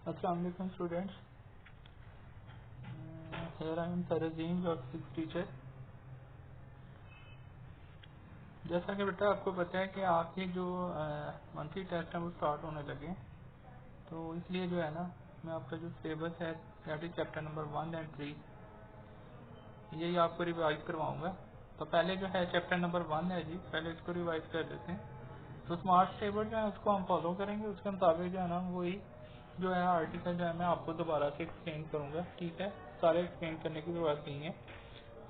अस्सलाम वालेकुम students. Here I am Tarjeem your physics teacher. जैसा कि बेटा आपको पता है कि आपके जो मंथली टेस्ट हैं वो स्टार्ट होने लगे, तो इसलिए जो है ना मैं आपका जो सिलेबस है that is chapter number 1 and 3 यही आपको रिवाइज करवाऊंगा। तो पहले जो है चैप्टर नंबर 1 है जी, पहले इसको रिवाइज कर देते हैं। तो स्मार्ट टेबल जो है उसको हम फॉलो करेंगे, उसके मुताबिक जो है ना वही जो है आर्टिकल जो है मैं आपको दोबारा से एक्सप्लेन करूंगा। ठीक है, सारे एक्सप्लेन करने की जरूरत नहीं है।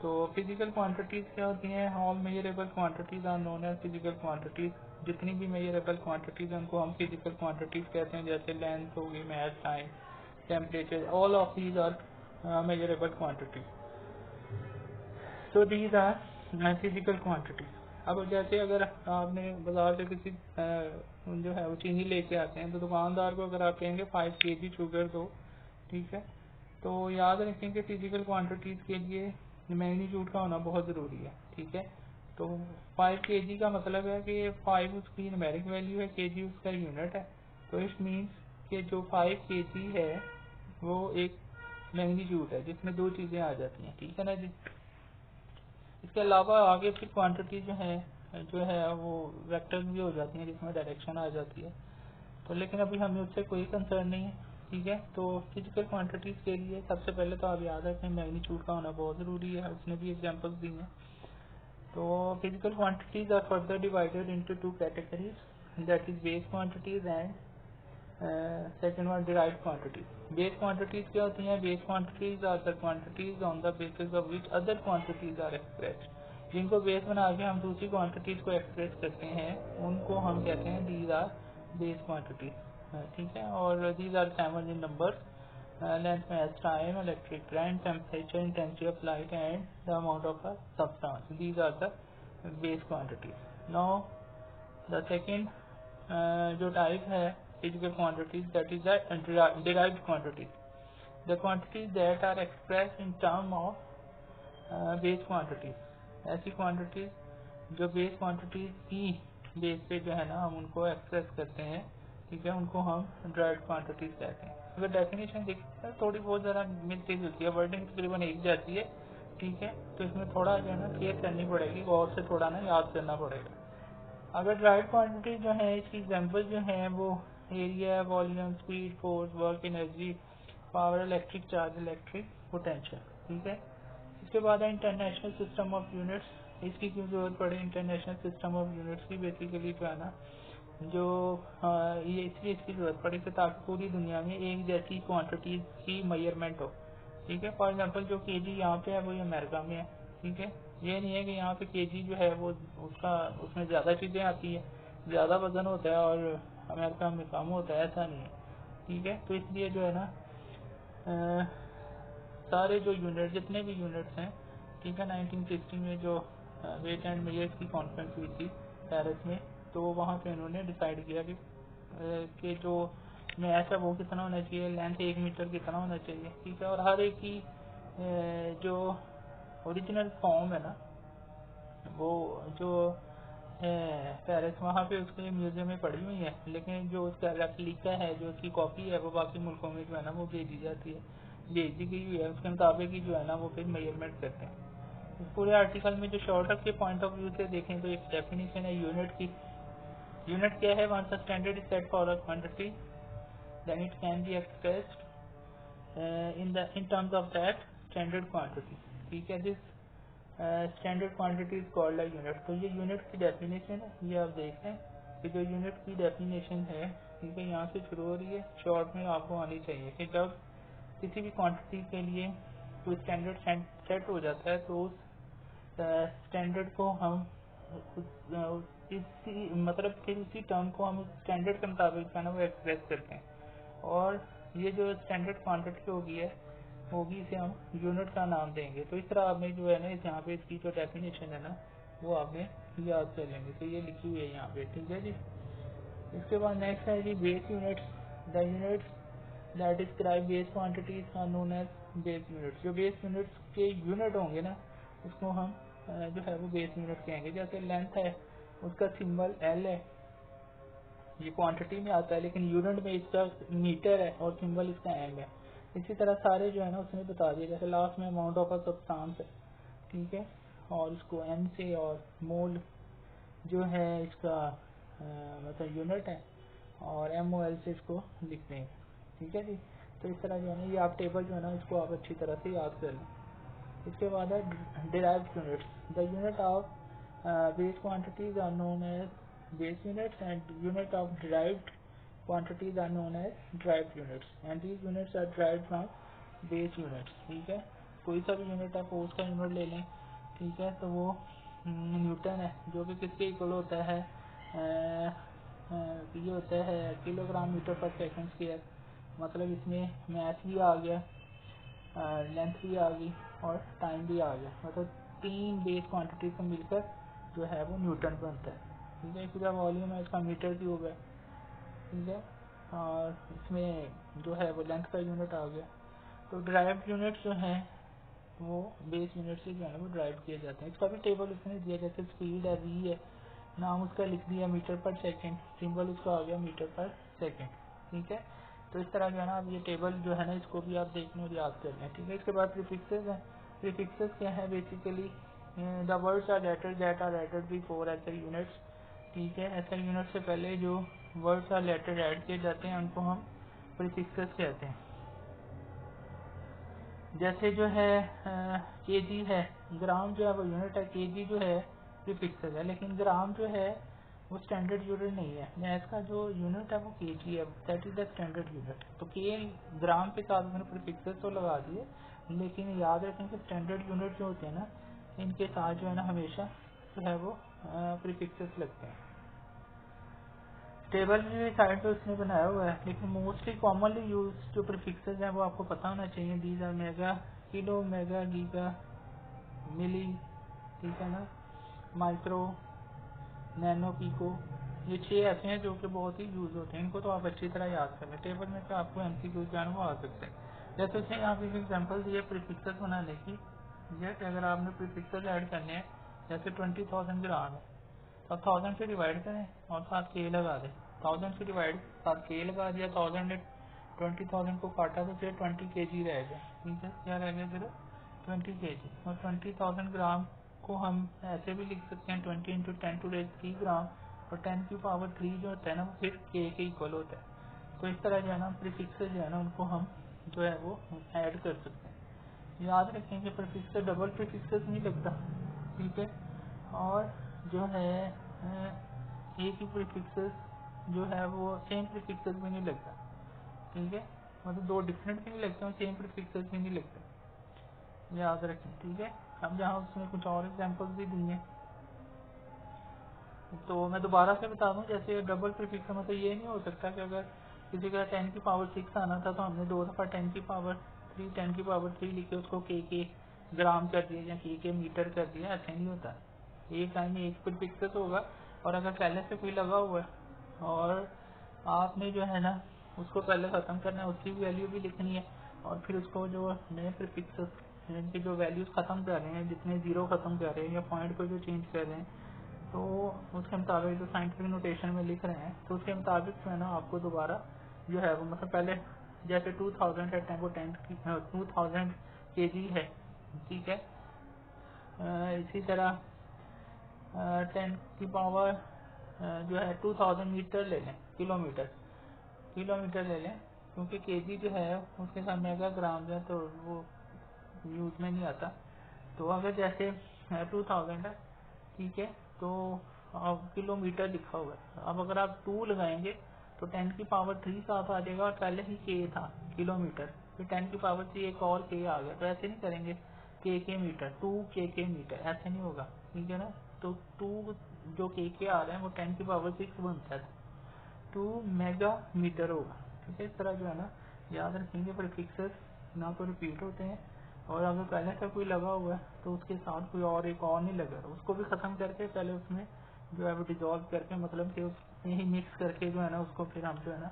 तो फिजिकल क्वांटिटीज क्या होती हैं? All measurable quantities are known as physical quantities. जितनी भी मेजरेबल क्वांटिटीज हैं उनको हम फिजिकल क्वांटिटीज कहते हैं, जैसे लेंथ होगी, mass, time, temperature, all of these are measurable quantities. So these are physical quantities. अब जैसे अगर आपने बाजार से किसी जो है वो चीनी लेके आते हैं, तो दुकानदार को अगर आप कहेंगे 5 kg शुगर दो, ठीक है, तो याद रखें कि फिजिकल क्वांटिटीज के लिए मैग्नीट्यूड का होना बहुत ज़रूरी है। ठीक है, तो 5 kg का मतलब है कि 5 उसकी न्यूमेरिक वैल्यू है, kg उसका यूनिट है। तो इट मीन्स कि जो 5 kg है वो एक मैग्नीट्यूड है जिसमें दो चीज़ें आ जाती हैं। ठीक है ना जी। इसके अलावा आगे फिर क्वांटिटी जो है वो वेक्टर्स भी हो जाती हैं जिसमें डायरेक्शन आ जाती है। तो लेकिन अभी हमें उससे कोई कंसर्न नहीं है। ठीक है, तो फिजिकल क्वांटिटीज के लिए सबसे पहले तो आप याद रखें मैग्नीट्यूड का होना बहुत ज़रूरी है। उसने भी एग्जांपल्स दी हैं। तो physical quantities are further divided into two categories, that is base quantities and second one derived quantities. Base quantities क्या होती हैं? Base quantities are the quantities on the basis of which other quantities are expressed. जिनको base बना के हम दूसरी quantities को express करते हैं उनको हम कहते हैं दीज आर बेस क्वांटिटीज। ठीक है, और these are given in numbers, length, mass, time, electric current, temperature, intensity of light and the amount of a substance. These are the base quantities. Now the second जो type है physical quantities, that is the derived quantities. The quantities that are expressed in term of base quantities. ऐसी quantities जो base quantities की base पे जो है ना हम उनको एक्सप्रेस करते हैं, ठीक है, उनको हम derived quantities कहते हैं। अगर डेफिनेशन देखिए थोड़ी बहुत ज़रा मिलती जुलती है, वर्डिंग तकरीबन एक जैसी है। ठीक है, तो इसमें थोड़ा जो है ना क्लियर करनी पड़ेगी, और से थोड़ा ना याद करना पड़ेगा। अगर ड्राइव क्वांटिटी जो है इसकी एग्जांपल जो है वो area, volume, speed, force, work, energy, power, electric charge, electric potential. ठीक है, इसके बाद है इंटरनेशनल सिस्टम ऑफ यूनिट्स। इसकी क्यों जरूरत पड़े इंटरनेशनल सिस्टम ऑफ यूनिट्स की? बेसिकली जो है ना जो ये इसलिए इसकी जरूरत पड़ी कि ताकि पूरी दुनिया में एक जैसी क्वांटिटीज की मेजरमेंट हो। ठीक है, फॉर एग्जांपल जो केजी यहाँ पे है वो अमेरिका में है। ठीक है, ये नहीं है कि यहाँ पे केजी जो है वो उसका उसमें ज़्यादा चीज़ें आती है, ज़्यादा वजन होता है और अमेरिका में कम होता है, ऐसा नहीं है। ठीक है, तो इसलिए जो है ना सारे जो यूनिट जितने भी यूनिट्स हैं, ठीक है, 1960 में जो वेट एंड मेजर्स की कॉन्फ्रेंस हुई थी पेरिस में, तो वहाँ पे उन्होंने डिसाइड किया कि जो मैथ है वो कितना होना चाहिए, लेंथ 1 मीटर कितना होना चाहिए। ठीक है, और हर एक की जो ओरिजिनल फॉर्म है ना वो जो पेरिस वहाँ पे उसके म्यूजियम में पड़ी हुई है, लेकिन जो उसका रेप्लिका है, जो उसकी कॉपी है, वो बाकी मुल्कों में जो है ना वो भेजी जाती है, भेज दी गई हुई है। उसके मुताबिक ही जो है ना वो फिर मेजरमेंट करते हैं। इस पूरे आर्टिकल में जो शॉर्ट के पॉइंट ऑफ व्यू से देखें तो एक डेफिनेशन है यूनिट की। यूनिट क्या है? Once a standard is set for a quantity then it can be expressed in terms of that standard quantity. ठीक है, this standard quantity is called a unit. तो ये यूनिट की डेफिनेशन है, ये आप देख लें कि जो यूनिट की डेफिनेशन है, ठीक है, यहाँ से शुरू हो रही है, शॉर्ट में आपको आनी चाहिए कि जब किसी भी क्वांटिटी के लिए तो स्टैंडर्ड सेट हो जाता है तो उस स्टैंडर्ड को हम इसी मतलब फिर उसी टर्म को हम उस स्टैंडर्ड के मुताबिक जो है ना वो एक्सप्रेस करते हैं, और ये जो स्टैंडर्ड क्वांटिटी होगी इसे हम यूनिट का नाम देंगे। तो इस तरह आपने जो है ना यहाँ पे इसकी जो डेफिनेशन है ना वो आपने याद कर लेंगे। तो ये लिखी हुई है यहाँ पे। ठीक है जी। इसके बाद नेक्स्ट है जी base units. The units that describe base quantities are known as base units. जो बेस यूनिट्स के यूनिट होंगे ना उसको हम जो है वो बेस यूनिट कहेंगे। जैसे लेंथ है उसका सिंबल एल है, ये क्वांटिटी में आता है, लेकिन यूनिट में इसका मीटर है और सिंबल इसका एम है। इसी तरह सारे जो है ना उसने बता दिया, जैसे लास्ट में अमाउंट ऑफ अ सब्सटेंस है, ठीक है, और इसको एम से, और मोल जो है इसका मतलब यूनिट है, और MOL से इसको लिखते हैं, ठीक है जी। तो इस तरह जो है ना ये आप टेबल जो है ना इसको आप अच्छी तरह से याद कर लें। इसके बाद है derived units. The unit of base quantities are known as base units and unit of derived quantities are known as derived units and these units are derived from base units, ठीक है। कोई सा भी यूनिट आप उसका unit ले लें, ठीक है, तो वो न्यूटन है, जो कि किसके इक्वल होता है, ये होता है किलोग्राम मीटर पर सेकंड स्क्वायर। मतलब इसमें मैथ भी आ गया, लेंथ भी आ गई और टाइम भी आ गया, मतलब 3 बेस क्वांटिटी को मिलकर जो है वो न्यूटन बनता है, ठीक है। इसी तरह वॉल्यूम है इसका मीटर क्यूब है, ठीक है, और इसमें जो है वो लेंथ का यूनिट आ गया। तो ड्राइव्ड यूनिट जो है वो बेस यूनिट से जो है वो ड्राइव किए जाते हैं। इसका भी टेबल उसने दिया, जैसे स्पीड है V है, नाम उसका लिख दिया मीटर पर सेकंड, सिंबल उसका आ गया मीटर पर सेकंड, ठीक है। तो इस तरह जो है ना अब ये टेबल जो है ना इसको भी आप देखने और याद कर लें, ठीक है। इसके बाद प्रीफिक्सेस हैं। प्रीफिक्सेस क्या है, basically the words are letters that are added before SI units, ठीक है। SI यूनिट से पहले जो वर्ड्स आर लेटर ऐड किए जाते हैं उनको हम प्रीफिक्सेस कहते हैं। जैसे जो है केजी है, ग्राम जो है वो यूनिट है, केजी जो है प्रीफिक्सेस है, लेकिन ग्राम जो है वो स्टैंडर्ड यूनिट नहीं है। मैथ का जो यूनिट है वो केजी है, that is the standard unit. तो के ग्राम के साथ मैंने प्रीफिक्सेस तो लगा दिए, लेकिन याद रखें कि स्टैंडर्ड यूनिट जो होते हैं ना इनके साथ जो है ना हमेशा जो है वो प्रीफिक्सेस लगते हैं। टेबल भी साइड पे उसने बनाया हुआ है, लेकिन मोस्टली कॉमनली यूज जो प्रीफिक्सेस हैं वो आपको पता होना चाहिए। These are mega, kilo, mega, giga, milli, ठीक है ना, माइक्रो, नैनो, पिको, ये 6 ऐसे हैं जो कि बहुत ही यूज होते हैं। इनको तो आप अच्छी तरह याद कर लें। टेबल में तो आपको MCQ जान वो आ सकते हैं। जैसे उसने यहाँ पे एग्जाम्पल दिए प्रीफिक्सेस बनाने की, जैसे अगर आपने प्रीफिक्सेस ऐड करने हैं, जैसे 20,000 ग्राम है, तो 1000 से डिवाइड करें और साथ के लगा दें। 1000 से डिवाइड साथ के लगा दिया, 1000 ने 20,000 को काटा तो फिर 20 kg रह गया, ठीक है। क्या रह गया फिर 20 kg। और 20,000 ग्राम को हम ऐसे भी लिख सकते हैं 20 इंटू 10⁻³ ग्राम, और 10 की पावर 3 जो होता है ना वो फिर k के इक्वल होता है। तो इस तरह जो है ना प्रीफिक्सेस जो है ना उनको हम जो है वो ऐड कर सकते हैं। याद रखें कि प्रीफिक्स डबल प्रीफिक्सेस नहीं लगता, ठीक है। और जो है एक ही प्रीफिक्सेस जो है वो सेम प्रीफिक्सेस भी नहीं लगता, ठीक है। मतलब दो डिफरेंट भी नहीं लगते और सेम प्रीफिक्सेस भी नहीं लगते, याद रखें, ठीक है। अब यहाँ उसमें कुछ और एग्जांपल्स भी दी हैं, तो मैं दोबारा से बता दूं। जैसे डबल प्रीफिक्स मतलब ये नहीं हो सकता कि अगर किसी का 10 की पावर 6 आना था तो हमने 2 दफ़ा 10 की पावर 3 10 की पावर 3 लिख के उसको के ग्राम कर दिया या के मीटर कर दिया, ऐसे नहीं होता। एक टाइम में एक प्रीफिक्सेस होगा, और अगर पहले से कोई लगा हुआ है और आपने जो है ना उसको पहले ख़त्म करना है, उसकी वैल्यू भी लिखनी है, और फिर उसको जो नए प्रीफिक्सेस जिनकी जो वैल्यूज ख़त्म कर रहे हैं, जितने जीरो ख़त्म कर रहे हैं या पॉइंट को जो चेंज कर रहे हैं, तो उसके मुताबिक जो साइंटिफिक नोटेशन में लिख रहे हैं तो उसके मुताबिक जो है ना आपको दोबारा जो है वो मतलब पहले जैसे 2000 है, टेम्पो 10 की 2000 kg है, ठीक है। इसी तरह 10 की पावर जो है 2000 मीटर ले लें, किलोमीटर ले लें, क्योंकि केजी जो है उसके साथ मेगा ग्राम है तो वो यूज में नहीं आता। तो अगर जैसे 2000 है, ठीक है, तो अब किलोमीटर लिखा हुआ है। अब अगर आप 2 लगाएंगे तो 10 की पावर 3 साथ आ जाएगा, और पहले ही के था किलोमीटर, फिर 10 की पावर 3 एक और के आ गया। तो ऐसे नहीं करेंगे के मीटर 2 के मीटर, ऐसे नहीं होगा, ठीक है ना। तो 2 जो के आ रहा है वो 10 की पावर 6 बनता है, 2 मेगा मीटर होगा, ठीक है। इस तरह जो है ना याद रखेंगे प्रीफिक्सेस ना तो रिपीट होते हैं, और अगर पहले से कोई लगा हुआ है तो उसके साथ कोई और एक और नहीं लगा, उसको भी ख़त्म करके पहले उसमें जो है वो डिजॉल्व करके, मतलब कि उसमें ही मिक्स करके जो है ना उसको फिर हम जो है ना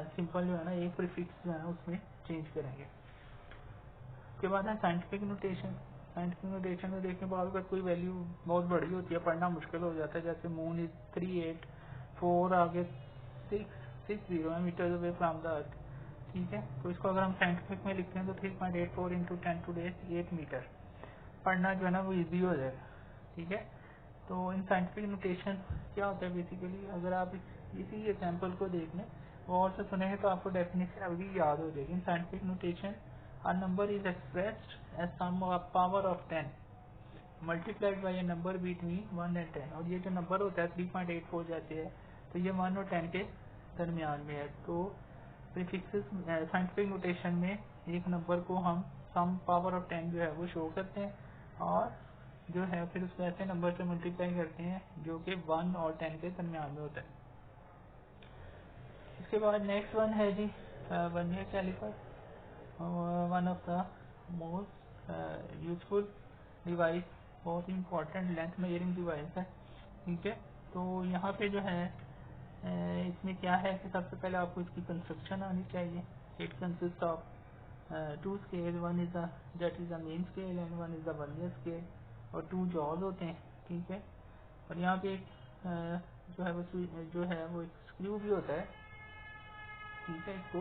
सिंपल जो है ना एक प्रीफिक्स जो है ना उसमें चेंज करेंगे। उसके बाद है साइंटिफिक नोटेशन। साइंटिफिक नोटेशन में देखने बाद अगर कोई वैल्यू बहुत बड़ी होती है, पढ़ना मुश्किल हो जाता है, जैसे मून इज 384 आगे 3.660 metre away from the earth. ठीक है, तो इसको अगर हम साइंटिफिक में लिखते हैं तो 3.84 इंटू 10 टू द 8 मीटर पढ़ना जो है ना वो इजी हो जाएगा। ठीक है, तो इन साइंटिफिक नोटेशन क्या होता है बेसिकली, अगर आप इसी एग्जाम्पल को देख लें और से सुने हैं तो आपको डेफिनेशन अभी याद हो जाएगी। In scientific notation a number is expressed as sum of power of 10 multiplied by a number between 1 and 10। और ये जो नंबर होता है 3.84 जाते हैं तो ये 1 और 10 के दरमियान में है। तो प्रीफिक्सेस साइंटिफिक नोटेशन में एक नंबर को हम सम पावर ऑफ 10 जो है वो शो करते हैं और जो है फिर उसको ऐसे नंबर से मल्टीप्लाई करते हैं जो कि 1 और 10 के दरमियान में होता है। इसके बाद नेक्स्ट वन है जी vernier caliper, one of the most useful device, बहुत ही इम्पोर्टेंट लेंथ मेजरिंग डिवाइस है। ठीक है, तो यहाँ पे जो है इसमें क्या है कि सबसे पहले आपको इसकी कंस्ट्रक्शन आनी चाहिए। It consist of two scale, one is that is the main scale and one is the vernier scale, और टू जॉज होते हैं। ठीक है, और यहाँ पे एक जो है वो एक स्क्रू भी होता है। ठीक है, इसको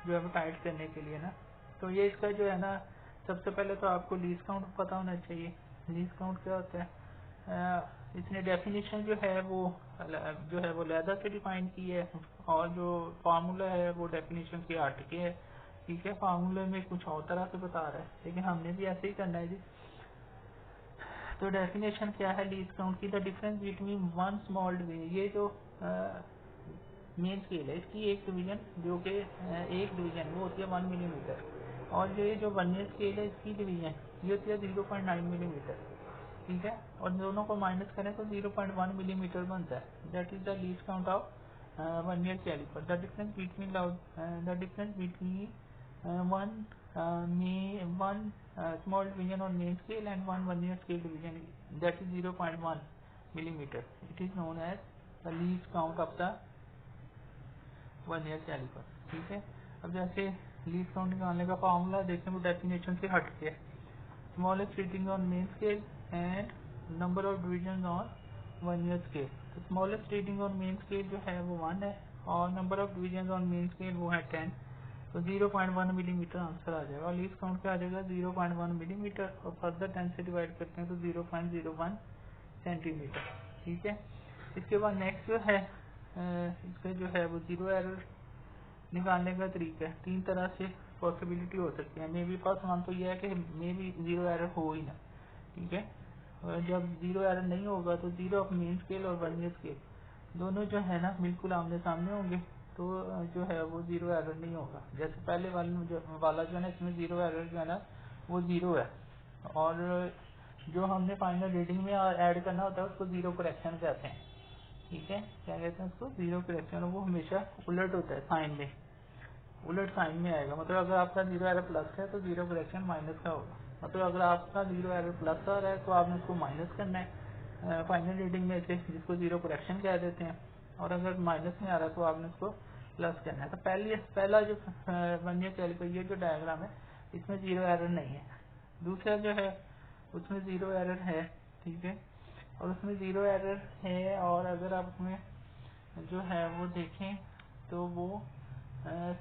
जो है वो टाइट करने के लिए ना, तो ये इसका जो है ना सबसे पहले तो आपको लीस्ट काउंट पता होना चाहिए। लीस्ट काउंट क्या होता है, इसने डेफिनेशन जो है वो लेदर से डिफाइन की है और जो फार्मूला है वो डेफिनेशन के हट के है। ठीक है, फार्मूले में कुछ और तरह से बता रहा है लेकिन हमने भी ऐसे ही करना है जी। तो डेफिनेशन क्या है लीस्ट काउंट की, the difference between one small division, ये जो मेन स्केल है इसकी एक डिवीजन जो कि एक डिवीजन वो होती है 1 मिलीमीटर, और जो ये जो वर्नियर स्केल है इसकी डिवीजन ये होती है 0.9 मिलीमीटर। ठीक है, और दोनों को माइनस करें तो 0.1 मिलीमीटर बनता है। That is the least count of vernier calliper. The difference between one small division on main scale and one vernier scale division that is 0.1 millimetre, it is known as the least count of the vernier calliper. ठीक है, अब जैसे least count निकालने का formula देखें वो definition से हट के, smallest reading on main scale and number of division on vernier scale. तो smallest reading on main scale जो है वो 1 है और number of division on main scale वो है 10, तो 0.1 मिलीमीटर आंसर आ जाएगा। और लीस्ट काउंट क्या आ जाएगा 0.1 मिलीमीटर, और फर्दर 10 से डिवाइड करते हैं तो 0.01 सेंटीमीटर। ठीक है, इसके बाद नेक्स्ट जो है इसका जो है वो जीरो एरर निकालने का तरीका है। 3 तरह से पॉसिबिलिटी हो सकती है। मे बी फर्स्ट वन तो यह है कि मे बी जीरो एरर हो ही ना। ठीक है, और जब जीरो एरर नहीं होगा तो जीरो ऑफ मेन स्केल और वर्नियर स्केल दोनों जो है ना बिल्कुल आमने सामने होंगे, तो जो है वो जीरो एरर नहीं होगा। जैसे पहले वाला जो है ना इसमें जीरो एरर जो है ना वो जीरो है, और जो हमने फाइनल रीडिंग में ऐड करना होता है उसको जीरो करेक्शन कहते हैं। ठीक है, क्या कहते हैं उसको जीरो करेक्शन, वो हमेशा उलट होता है, साइन में उलट साइन में आएगा। मतलब अगर आपका जीरो एरर प्लस है तो जीरो करेक्शन माइनस का होगा। मतलब अगर आपका जीरो एरर प्लस आ रहा है तो आपने उसको माइनस करना है फाइनल रीडिंग में से, जिसको जीरो करेक्शन कह देते हैं, और अगर माइनस में आ रहा है तो आपने उसको प्लस करना है। तो पहला जो वर्नियर कैलिपर ये जो डायग्राम है इसमें जीरो एरर नहीं है। दूसरा जो है उसमें जीरो एरर है। ठीक है, और उसमें जीरो एरर है, और अगर आप उसमें जो है वो देखें तो वो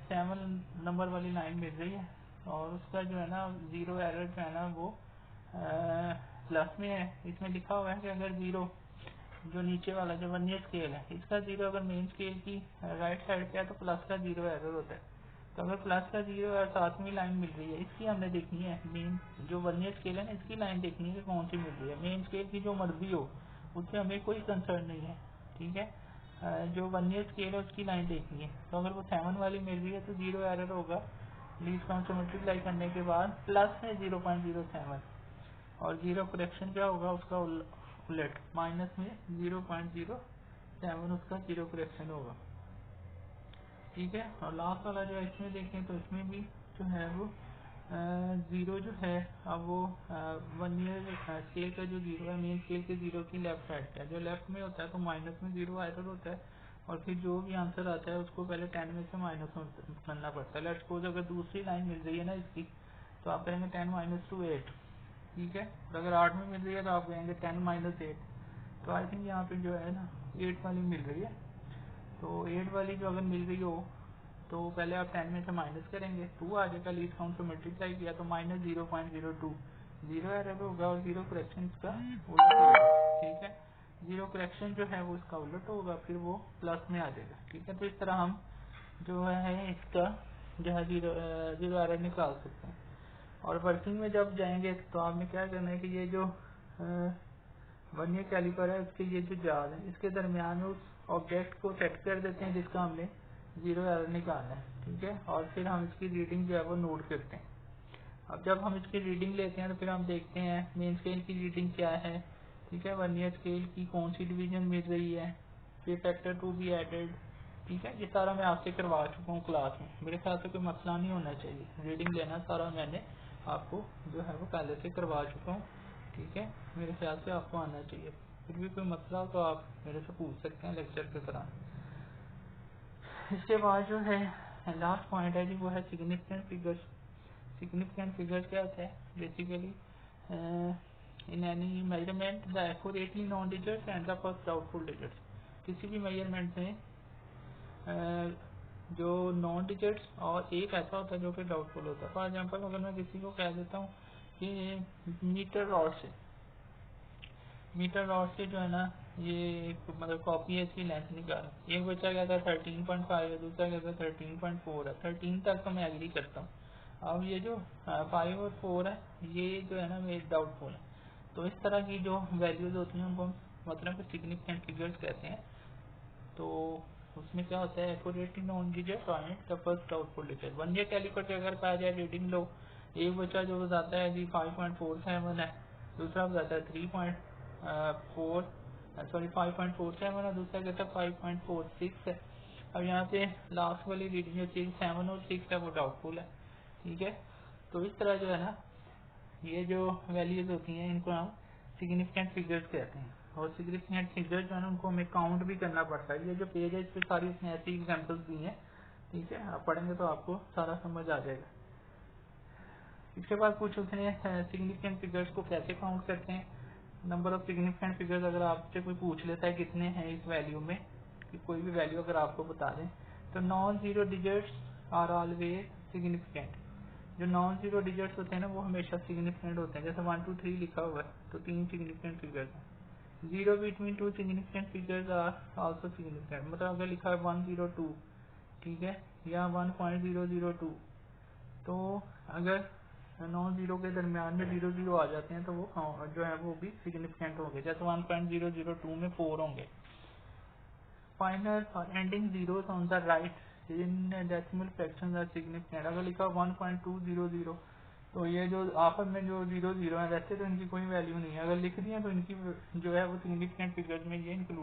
7 नंबर वाली लाइन मिल रही है, और उसका जो है ना जीरो एरर जो है ना वो प्लस में है। इसमें लिखा हुआ है कि अगर जीरो जो नीचे वाला जो वर्नियर स्केल है इसका जीरो अगर मेन स्केल की राइट साइड पे है तो प्लस का जीरो एरर होता है। तो अगर प्लस का जीरो और 7वीं लाइन मिल रही है इसकी हमने देखनी है, मेन जो वर्नियर स्केल है ना इसकी लाइन देखनी है कि कौन सी मिल रही है। मेन स्केल की जो मर्जी हो उससे हमें कोई कंसर्न नहीं है। ठीक है, जो वर्नियर स्केल है उसकी लाइन देखनी है। तो अगर वो 7 वाली मिल रही है तो जीरो एरर होगा लीस्ट काउंट से मल्टीप्लाई करने के बाद प्लस में 0.07, और जीरो करेक्शन क्या होगा उसका उलट, माइनस में 0.07 उसका जीरो करेक्शन होगा। ठीक है, और लास्ट वाला जो इसमें देखें तो इसमें भी जो है वो जीरो जो है अब वो वर्नियर स्केल का जो जीरो है मेन स्केल के जीरो की लेफ्ट साइड का, जो लेफ्ट में होता है तो माइनस में जीरो एरर होता है, और फिर जो भी आंसर आता है उसको पहले 10 में से माइनस करना पड़ता है। लेट्स सपोज अगर दूसरी लाइन मिल रही है ना इसकी तो आप कहेंगे 10 माइनस टू 8। ठीक है, और अगर 8 में मिल रही है तो आप कहेंगे 10 माइनस 8। तो आई थिंक यहाँ पे जो है ना 8 वाली मिल रही है, तो 8 वाली जो अगर मिल गई हो तो पहले आप 10 में से माइनस करेंगे, 2 आ जाएगा, लीस्ट काउंट से मल्टीप्लाई किया तो -0.02, 0 एरर होगा और 0 करेक्शन इसका उलट होगा। ठीक है, 0 करेक्शन जो है वो इसका उलट होगा, फिर वो प्लस में आ जाएगा। ठीक है, तो इस तरह हम जो है इसका जो है जीरो एरर निकाल सकते हैं। और वर्किंग में जब जाएंगे तो आपने क्या करना है कि ये जो वर्नियर कैलिपर है उसके ये जो जाल है इसके दरमियान में उस ऑब्जेक्ट को सेट कर देते हैं जिसका हमने जीरो एरर निकालना है। ठीक है, और फिर हम इसकी रीडिंग जो है वो नोट करते हैं। अब जब हम इसकी रीडिंग लेते हैं तो फिर हम देखते हैं मेन स्केल की रीडिंग क्या है। ठीक है, वर्नियर स्केल की कौन सी डिवीजन मिल रही है, फिर फैक्टर टू बी एडेड। ठीक है, ये सारा मैं आपसे करवा चुका हूँ क्लास में, मेरे ख्याल से कोई मसला नहीं होना चाहिए। रीडिंग लेना सारा मैंने आपको जो है वो पहले से करवा चुका हूँ। ठीक है, मेरे ख्याल से आपको आना चाहिए। फिर भी कोई मसला हो तो आप मेरे से पूछ सकते हैं लेक्चर के दौरान। इसके बाद जो है लास्ट पॉइंट है जी, वो है सिग्निफिकेंट फिगर्स। सिग्निफिकेंट फिगर्स क्या होता है basically, in any measurement the accurately non digits and the first doubtful digits. किसी भी मेजरमेंट में जो नॉन डिजिट्स और एक ऐसा होता है जो कि डाउटफुल होता है। फॉर एग्जांपल अगर मैं किसी को कह देता हूँ कि मीटर रॉड से जो है ना ये एक मतलब कॉपी है, इसकी लेंथ निकाल, एक बच्चा कहता है 13.5 है, दूसरा कहता है 13.4 है, 13 तक तो मैं एग्री करता हूँ। अब ये जो 5 और 4 है ये जो है ना मेरे डाउटफुल है। तो इस तरह की जो वैल्यूज होती हैं उनको मतलब सिग्निफिकेंट फिगर्स कहते हैं। तो उसमें क्या होता है accurately known digit point the first doubtful digit. Vernier calliper से अगर पाया जाए रीडिंग लो, एक बच्चा जो बताता है कि 5.47 है, दूसरा बताता है 5.47 है, दूसरा कहता है 5.46 है। अब यहाँ पे लास्ट वाली रीडिंग जो चीज 7 और 6 है वो डाउटफुल है। ठीक है, तो इस तरह जो है ना ये जो वैल्यूज होती हैं इनको हम सिग्निफिकेंट फिगर्स कहते हैं। और सिग्निफिकेंट फिगर्स जो है ना उनको हमें काउंट भी करना पड़ता है। ये जो पेज है इस पे सारी उसने ऐसी एग्जाम्पल्स दी हैं। ठीक है, आप पढ़ेंगे तो आपको सारा समझ आ जाएगा। इसके बाद कुछ उसने सिग्निफिकेंट फिगर्स को कैसे काउंट करते हैं। नंबर ऑफ सिग्निफिकेंट फिगर्स अगर आपसे कोई पूछ लेता है कितने हैं इस वैल्यू में, कि कोई भी वैल्यू अगर आपको बता दें, तो non zero digits are always significant. जो नॉन जीरो डिजिट्स होते हैं ना वो हमेशा सिग्निफिकेंट होते हैं। जैसे 1 2 3 लिखा हुआ है तो 3 सिग्निफिकेंट फिगर्स हैं। Zero between 2 significant figures are also significant. मतलब अगर लिखा है 102, ठीक है, या 1.002, तो अगर नॉन जीरो के दरमियान में 0 0 आ जाते हैं तो वो जो है वो भी सिग्निफिकेंट होंगे। जैसे 1.002 में 4 होंगे। फाइनल और ending zeros on the right in decimal fraction are significant. अगर लिखा 1.200 तो ये जो आखिर में जो 0 0 है वैसे तो इनकी कोई वैल्यू नहीं है, अगर लिख दिए तो इनकी जो है वो सिग्निफिकेंट फिगर्स में ये इंक्लूड